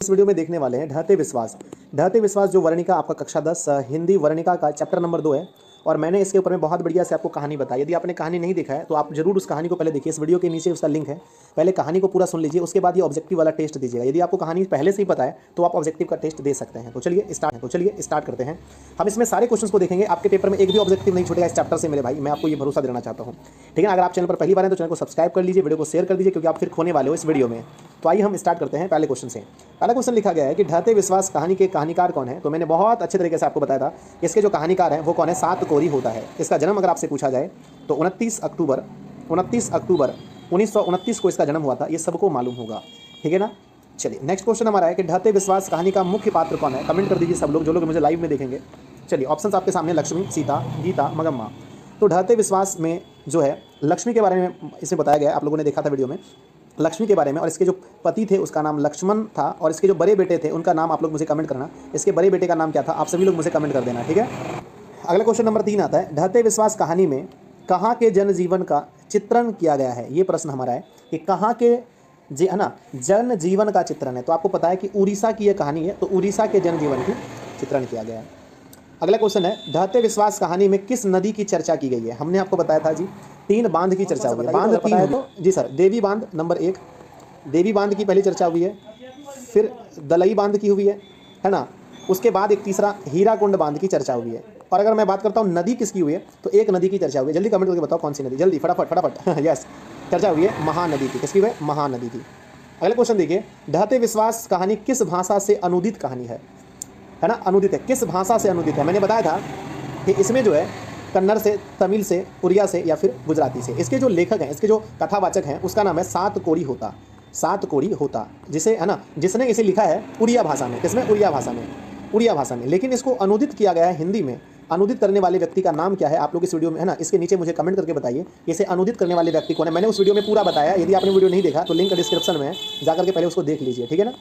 इस वीडियो में देखने वाले हैं ढहते विश्वास। ढहते विश्वास जो वर्णिका आपका कक्षा 10 हिंदी वर्णिका का चैप्टर नंबर 2 है और मैंने इसके ऊपर में बहुत बढ़िया से आपको कहानी बताई। यदि आपने कहानी नहीं देखा है तो आप जरूर उस कहानी को पहले देखिए। इस वीडियो के नीचे उसका लिंक है, पहले कहानी को पूरा सुन लीजिए, उसके बाद ये ऑब्जेक्टिव वाला टेस्ट दीजिएगा। यदि आपको कहानी पहले से ही पता है तो आप ऑब्जेक्टिव का टेस्ट दे सकते हैं। तो चलिए स्टार्ट करते हैं। हम इसमें सारे क्वेश्चन को देखेंगे, आपके पेपर में एक भी ऑब्जेक्टिव नहीं छूटेगा इस चैप्टर से मेरे भाई, मैं आपको ये भरोसा देना चाहता हूँ। ठीक है, अगर आप चैनल पर पहली बार हैं तो चैनल को सब्सक्राइब कर लीजिए, वीडियो को शेयर कर दीजिए क्योंकि आप फिर खोने वाले हो इस वीडियो में। तो आइए हम स्टार्ट करते हैं पहले क्वेश्चन से। पहला क्वेश्चन लिखा गया है कि ढहते विश्वास कहानी के कहानीकार कौन है। तो मैंने बहुत अच्छे तरीके से आपको बताया था इसके जो कहानीकार हैं वो कौन है, सातकोरी होता है। इसका जन्म अगर आपसे पूछा जाए तो 29 अक्टूबर 1929 को इसका जन्म हुआ था, ये सबको मालूम होगा। ठीक है ना। चलिए नेक्स्ट क्वेश्चन हमारा है कि ढहते विश्वास कहानी का मुख्य पात्र कौन है। कमेंट कर दीजिए सब लोग, जो लोग मुझे लाइव में देखेंगे। चलिए ऑप्शंस आपके सामने, लक्ष्मी, सीता, गीता, मगम्मा। तो ढहते विश्वास में जो है लक्ष्मी के बारे में इसमें बताया गया है, आप लोगों ने देखा था वीडियो में लक्ष्मी के बारे में। और इसके जो पति थे उसका नाम लक्ष्मण था और इसके जो बड़े बेटे थे उनका नाम आप लोग मुझे कमेंट करना, इसके बड़े बेटे का नाम क्या था, आप सभी लोग मुझे कमेंट कर देना। ठीक है। अगला क्वेश्चन नंबर 3 आता है, ढहते विश्वास कहानी में कहाँ के जनजीवन का चित्रण किया गया है। ये प्रश्न हमारा है कि कहाँ के है ना जन जीवन का चित्रण है। तो आपको पता है कि उड़ीसा की यह कहानी है, तो उड़ीसा के जनजीवन की चित्रण किया गया है। अगला क्वेश्चन है, ढहते विश्वास कहानी में किस नदी की चर्चा की गई है। हमने आपको बताया था जी 3 बांध की चर्चा हुई है। बांध 3 है तो जी सर, देवी बांध नंबर 1, देवी बांध की पहली चर्चा हुई है, फिर दलई बांध की हुई है ना। उसके बाद एक तीसरा हीराकुंड बांध की चर्चा हुई है। और अगर मैं बात करता हूँ नदी किसकी हुई है तो एक नदी की चर्चा हुई है। जल्दी कमेंट करके बताओ कौन सी नदी, जल्दी फटाफट यस, चर्चा हुई है महानदी की। किसकी हुई है, महानदी की। अगला क्वेश्चन देखिए, ढहते विश्वास कहानी किस भाषा से अनुदित कहानी है ना, अनुदित है, किस भाषा से अनुदित है। मैंने बताया था कि इसमें जो है कन्नड़ से, तमिल से, उड़िया से या फिर गुजराती से। इसके जो लेखक हैं, इसके जो कथावाचक हैं उसका नाम है सातकोरी होता, सातकोरी होता, जिसे है ना, जिसने इसे लिखा है उड़िया भाषा में। किसमें, उड़िया भाषा में। लेकिन इसको अनुदित किया गया है हिंदी में। अनुदित करने वाले व्यक्ति का नाम क्या है आप लोग इस वीडियो में है ना, इसके नीचे मुझे कमेंट करके बताइए इसे अनुदित करने वाले व्यक्ति कौन है। मैंने उस वीडियो में पूरा बताया, यदि आपने वीडियो नहीं देखा तो लिंक डिस्क्रिप्शन में है, जाकर के पहले उसको देख लीजिए। ठीक है ना।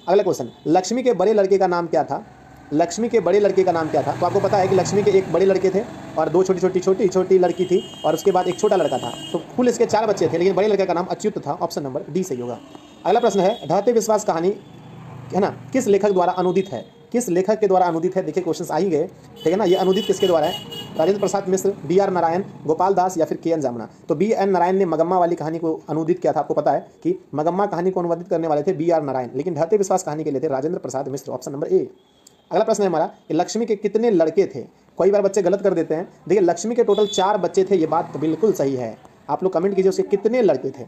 अगला क्वेश्चन, लक्ष्मी के बड़े लड़के का नाम क्या था। लक्ष्मी के बड़े लड़के का नाम क्या था। तो आपको पता है कि लक्ष्मी के एक बड़े लड़के थे और 2 छोटी लड़की थी और उसके बाद एक छोटा लड़का था। तो कुल इसके 4 बच्चे थे, लेकिन बड़े लड़के का नाम अच्युत था। ऑप्शन नंबर डी सही होगा। अगला प्रश्न है, ढहते विश्वास कहानी है ना किस लेखक द्वारा अनुदित है। किस लेखक के द्वारा अनुदित है। देखिए क्वेश्चन आ ही गए। ठीक है ना। ये अनुदित किसके द्वारा है, राजेंद्र प्रसाद मिश्र, बी.आर. नारायण, गोपाल दास या फिर के.एन. जामना। तो बी.एन. नारायण ने मगम्मा वाली कहानी को अनुदित किया था। आपको पता है कि मगम्मा कहानी को अनुवादित करने वाले थे बी.आर. नारायण, लेकिन ढहते विश्वास कहानी के लिए थे Rajendra Prasad Mishra. Option number A. अगला प्रश्न है हमारा कि लक्ष्मी के कितने लड़के थे। कई बार बच्चे गलत कर देते हैं। देखिए लक्ष्मी के टोटल 4 बच्चे थे, ये बात बिल्कुल सही है। आप लोग कमेंट कीजिए उसके कितने लड़के थे।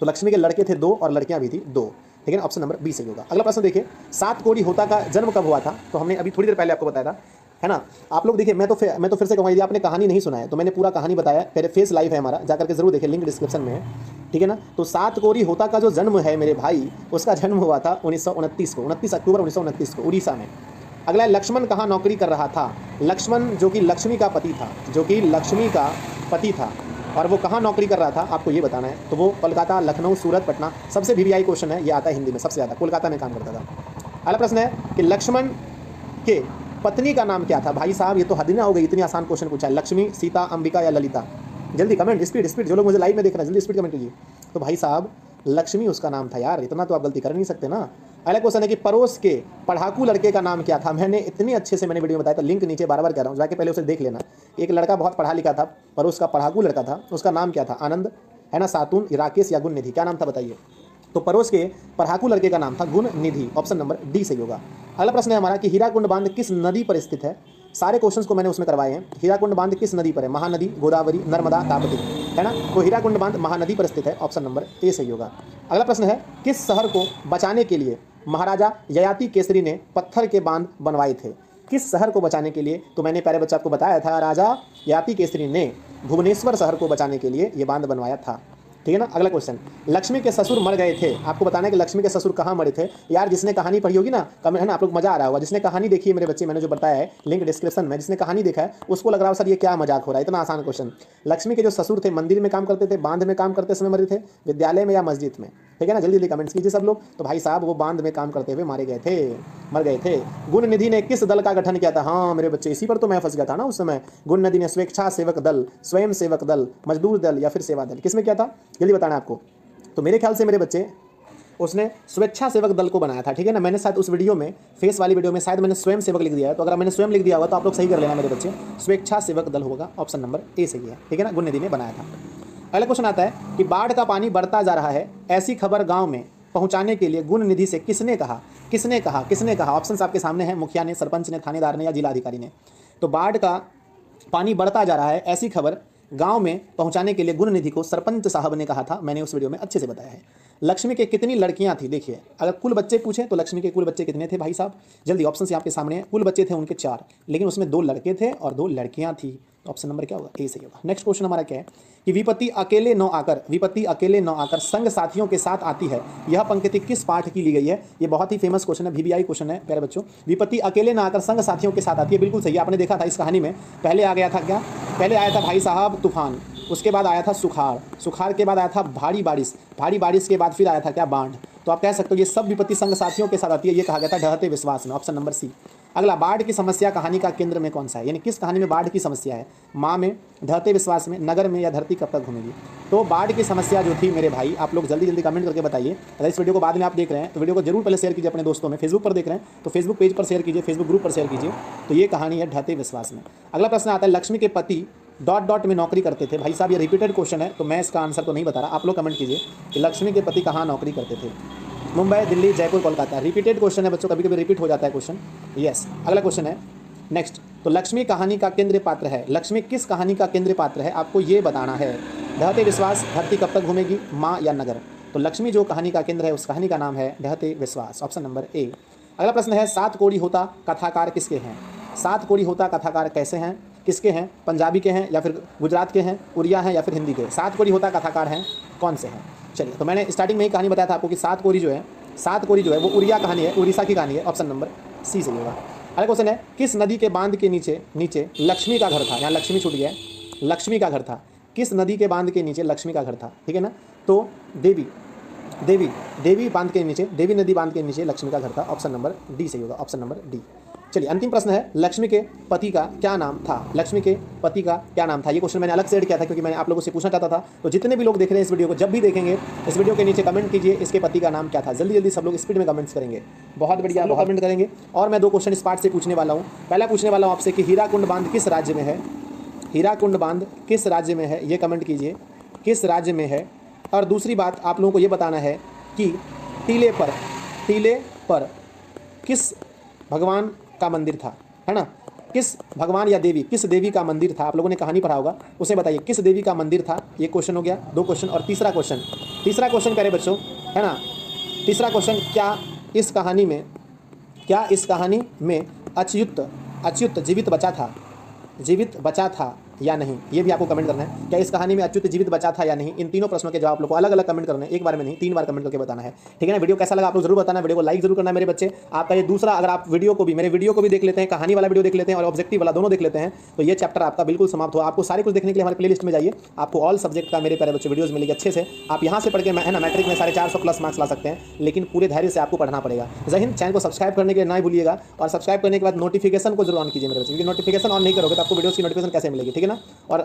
तो लक्ष्मी के लड़के थे 2 और लड़कियां भी थी 2। ठीक है, ऑप्शन नंबर बी सही होगा। अगला प्रश्न देखिए, सातकोरी होता का जन्म कब हुआ था। तो हमने अभी थोड़ी देर पहले आपको बताया था, है ना। आप लोग देखिए, मैं तो फिर से कहूँगा, यदि आपने कहानी नहीं सुना है तो मैंने पूरा कहानी बताया, पहले फेस लाइव है हमारा, जाकर के जरूर देखिए, लिंक डिस्क्रिप्शन में है। ठीक है ना। तो सातकोरी होता का जो जन्म है मेरे भाई, उसका जन्म हुआ था 1929 को, 29 अक्टूबर 1929 को उड़ीसा में। अगला, लक्ष्मण कहाँ नौकरी कर रहा था। लक्ष्मण जो कि लक्ष्मी का पति था, और वो कहाँ नौकरी कर रहा था आपको ये बताना है। तो वो कोलकाता, लखनऊ, सूरत, पटना, सबसे वीवीआई क्वेश्चन है, ये आता है हिंदी में सबसे ज़्यादा, कोलकाता में काम करता था। अगला प्रश्न है कि लक्ष्मण के पत्नी का नाम क्या था। भाई साहब ये तो हद ना हो गई, इतनी आसान क्वेश्चन पूछा है। लक्ष्मी, सीता, अंबिका या ललिता। जल्दी कमेंट, स्पीड, जो लोग मुझे लाइव में देख रहे हैं जल्दी स्पीड कमेंट कीजिए। तो भाई साहब लक्ष्मी उसका नाम था यार, इतना तो आप गलती कर नहीं सकते ना। अगला क्वेश्चन है कि पड़ोस के पढ़ाकू लड़के का नाम क्या था। मैंने इतनी अच्छे से वीडियो में बताया था, लिंक नीचे बार कह रहा हूँ, जाके पहले उसे देख लेना। एक लड़का बहुत पढ़ा लिखा था, पड़ोस का पढ़ाकू लड़का था, उसका नाम क्या था। आनंद, है ना, सातून, राकेश या गुण निधि। क्या नाम था बताइए। तो पड़ोस के पढ़ाकू लड़के का नाम था गुण निधि। ऑप्शन नंबर डी सही होगा। अगला प्रश्न है हमारा कि हीराकुंड बांध किस नदी पर स्थित है। सारे क्वेश्चंस को मैंने उसमें करवाए हैं। हीराकुंड बांध किस नदी पर है, महानदी, गोदावरी, नर्मदा, ताप्ती, है ना। तो हीराकुंड बांध महानदी पर स्थित है। ऑप्शन नंबर ए सही होगा। अगला प्रश्न है, किस शहर को बचाने के लिए महाराजा ययाति केसरी ने पत्थर के बांध बनवाए थे। किस शहर को बचाने के लिए। तो मैंने पहले बच्चे आपको बताया था, राजा ययाति केसरी ने भुवनेश्वर शहर को बचाने के लिए ये बांध बनवाया था। ठीक है ना। अगला क्वेश्चन, लक्ष्मी के ससुर मर गए थे। आपको बताना है कि लक्ष्मी के ससुर कहाँ मरे थे। यार जिसने कहानी पढ़ी होगी ना, कमेंट, है ना, आप लोग मजा आ रहा होगा। जिसने कहानी देखी है मेरे बच्चे, मैंने जो बताया है लिंक डिस्क्रिप्शन में, जिसने कहानी देखा है उसको लग रहा है सर ये क्या मजाक हो रहा है, इतना आसान क्वेश्चन। लक्ष्मी के जो ससुर थे मंदिर में काम करते थे, बांध में काम करते समय मरे थे, विद्यालय में या मस्जिद में। ठीक है ना। जल्दी कमेंट्स कीजिए सब लोग। तो भाई साहब वो बांध में काम करते हुए मर गए थे। गुण निधि ने किस दल का गठन किया था। हाँ मेरे बच्चे, इसी पर तो मैं फंस गया था ना उस समय। गुण निधि ने स्वेच्छा सेवक दल, स्वयं सेवक दल, मजदूर दल या फिर सेवा दल, किसमें क्या था जल्दी बताना है आपको। तो मेरे ख्याल से मेरे बच्चे उसने स्वेच्छासेवक दल को बनाया था, ठीक है ना। मैंने शायद उस वीडियो में, फेस वाली वीडियो में शायद मैंने स्वयं सेवक लिख दिया है, तो अगर मैंने स्वयं लिख दिया होगा तो आप लोग सही कर लेना मेरे बच्चे, स्वेच्छासेवक दल होगा, ऑप्शन नंबर ए सही है, ठीक है ना। गुण निधि ने बनाया था। अगला क्वेश्चन आता है कि बाढ़ का पानी बढ़ता जा रहा है, ऐसी खबर गाँव में पहुंचाने के लिए गुण निधि से किसने कहा? किसने कहा? किसने कहा? ऑप्शंस आपके सामने हैं, मुखिया ने, सरपंच ने, थानेदार ने या जिला अधिकारी ने। तो बाढ़ का पानी बढ़ता जा रहा है, ऐसी खबर गांव में पहुंचाने के लिए गुण निधि को सरपंच साहब ने कहा था। मैंने उस वीडियो में अच्छे से बताया है। लक्ष्मी के कितनी लड़कियां थी? देखिए, अगर कुल बच्चे पूछें तो लक्ष्मी के कुल बच्चे कितने थे भाई साहब? जल्दी, ऑप्शन आपके सामने हैं। कुल बच्चे थे उनके 4, लेकिन उसमें 2 लड़के थे और 2 लड़कियां थी। ऑप्शन नंबर क्या होगा? ए सही होगा। नेक्स्ट क्वेश्चन हमारा क्या है कि विपत्ति अकेले न आकर संग साथियों के साथ आती है, यह पंक्ति किस पाठ की ली गई है? ये बहुत ही फेमस क्वेश्चन है, VBI क्वेश्चन है प्यारे बच्चों। विपत्ति अकेले न आकर संग साथियों के साथ आती है, बिल्कुल सही। आपने देखा था इस कहानी में, पहले आ गया था क्या? पहले आया था भाई साहब तूफान, उसके बाद आया था सुखाड़, सुखाड़ के बाद आया था भारी बारिश, भारी बारिश के बाद फिर आया था क्या? बाढ़। तो आप कह सकते हो ये सब विपत्ति संग साथियों के साथ आती है, ये कहा गया था ढहते विश्वास में, ऑप्शन नंबर सी। अगला, बाढ़ की समस्या कहानी का केंद्र में कौन सा है? यानी किस कहानी में बाढ़ की समस्या है? माँ में, ढहते विश्वास में, नगर में या धरती कब तक घूमेगी? तो बाढ़ की समस्या जो थी मेरे भाई, आप लोग जल्दी जल्दी कमेंट करके बताइए। अगर इस वीडियो को बाद में आप देख रहे हैं तो वीडियो को जरूर पहले शेयर कीजिए अपने दोस्तों में। फेसबुक पर देख रहे हैं तो फेसबुक पेज पर शेयर कीजिए, फेसबुक ग्रुप पर शेयर कीजिए। तो ये कहानी है ढहते विश्वास में। अगला प्रश्न आता है, लक्ष्मी के पति ... में नौकरी करते थे। भाई साहब ये रिपीटेड क्वेश्चन है, तो मैं इसका आंसर तो नहीं बता रहा, आप लोग कमेंट कीजिए कि लक्ष्मी के पति कहाँ नौकरी करते थे? मुंबई, दिल्ली, जयपुर, कोलकाता। रिपीटेड क्वेश्चन है बच्चों, कभी कभी रिपीट हो जाता है क्वेश्चन। यस, अगला क्वेश्चन है नेक्स्ट। तो लक्ष्मी कहानी का केंद्र पात्र है, लक्ष्मी किस कहानी का केंद्र पात्र है? आपको ये बताना है। ढहते विश्वास, धरती कब तक घूमेगी, माँ या नगर? तो लक्ष्मी जो कहानी का केंद्र है उस कहानी का नाम है ढहते विश्वास, ऑप्शन नंबर ए। अगला प्रश्न है, 7 कोड़ी होता कथाकार किसके हैं? 7 कोड़ी होता कथाकार कैसे हैं, किसके हैं? पंजाबी के हैं या फिर गुजरात के हैं, उड़िया हैं या फिर हिंदी के? 7 कोड़ी होता कथाकार हैं, कौन से हैं? चलिए, तो मैंने स्टार्टिंग में ही कहानी बताया था आपको कि 7 कोड़ी जो है वो उड़िया कहानी है, उड़ीसा की कहानी है, ऑप्शन नंबर सी सही होगा। अगला क्वेश्चन है, किस नदी के बांध के नीचे लक्ष्मी का घर था? यहाँ लक्ष्मी छूट गया है, लक्ष्मी का घर था। किस नदी के बांध के नीचे लक्ष्मी का घर था? ठीक है ना। तो देवी बांध के नीचे, देवी नदी बांध के नीचे लक्ष्मी का घर था, ऑप्शन नंबर डी सही होगा, ऑप्शन नंबर डी। चलिए, अंतिम प्रश्न है, लक्ष्मी के पति का क्या नाम था? लक्ष्मी के पति का क्या नाम था? ये क्वेश्चन मैंने अलग से ऐड किया था क्योंकि मैंने आप लोगों से पूछना चाहता था। तो जितने भी लोग देख रहे हैं इस वीडियो को, जब भी देखेंगे इस वीडियो के नीचे कमेंट कीजिए, इसके पति का नाम क्या था। जल्दी जल्दी सब लोग स्पीड में कमेंट्स करेंगे, बहुत बढ़िया, बहुत कमेंट करेंगे। और मैं 2 क्वेश्चन इस पार्ट से पूछने वाला हूँ। पहला पूछने वाला हूँ आपसे कि हीराकुंड बांध किस राज्य में है? हीराकुंड बांध किस राज्य में है, ये कमेंट कीजिए, किस राज्य में है। और दूसरी बात आप लोगों को ये बताना है कि टीले पर किस भगवान का मंदिर था, है ना? किस भगवान या देवी, किस देवी का मंदिर था? आप लोगों ने कहानी पढ़ा होगा, उसे बताइए किस देवी का मंदिर था। ये क्वेश्चन हो गया, 2 क्वेश्चन। और तीसरा क्वेश्चन प्यारे बच्चों, है ना, तीसरा क्वेश्चन, क्या इस कहानी में अच्युत जीवित बचा था या नहीं? ये भी आपको कमेंट करना है, क्या इस कहानी में अच्युत जीवित बचा था या नहीं? इन तीनों प्रश्नों के जवाब आप लोग को अलग अलग कमेंट करने हैं, एक बार में नहीं 3 बार कमेंट करके बताना है, ठीक है ना। वीडियो कैसा लगा आप लोग जरूर बताना, वीडियो को लाइक जरूर करना मेरे बच्चे। आपका ये दूसरा, अगर आप मेरे वीडियो को भी देख लेते हैं, कहानी वाला वीडियो देख लेते हैं और ऑब्जेक्टिव वाला दोनों देख लेते हैं, तो ये चैप्टर आपका बिल्कुल समाप्त हुआ। आपको सारे कुछ देखने के लिए हमारे प्लेलिस्ट में जाइए, आपको ऑल सब्जेक्ट का मेरे प्यारे बच्चे वीडियोज मिलेगी अच्छे से। आप यहाँ से पढ़ के, है ना, मैट्रिक में 450+ मार्क्स ला सकते हैं, लेकिन पूरे धैर्य से आपको पढ़ना पड़ेगा। जय हिंद। चैनल को सब्सक्राइब करने के लिए ना भूलिएगा, और सब्सक्राइब करने के बाद नोटिफिकेशन को जरूर ऑन कीजिए मेरे बच्चे, क्योंकि नोटिफिकेशन ऑन नहीं करोगे तो आपको वीडियोस की नोटिफिकेशन कैसे मिलेगी, ठीक है ना। और